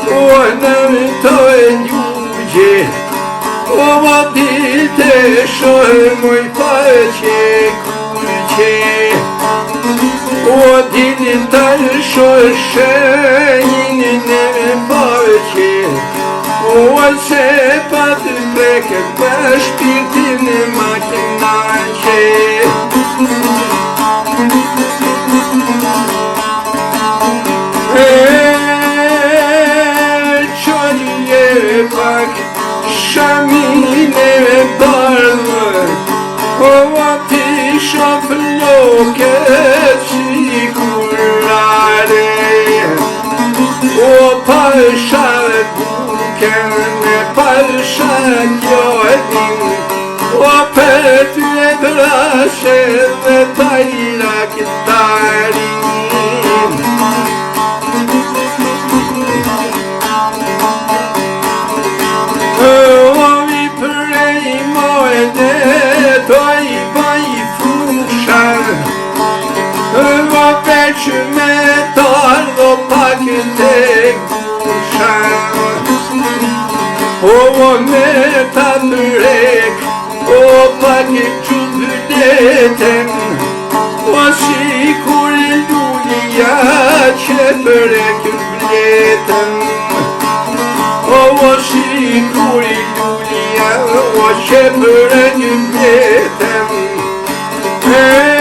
O në të ljugje, o më dilte shohë moj faqe kurqe. O dilte shohë shenjin në faqe, o se pa të preke për shpirtin e makinaqe. Pak shamin e bardhë, o ati shof loket shikurare. O pasha buken e pasha gjodin, o për ty e brashe dhe tajra këtarin. Që me tardo pak të gushan, o me ta mrek, o pak që vëleten, o si kur lullia që brek vleten, o si kur lullia që brek vleten. Yeah.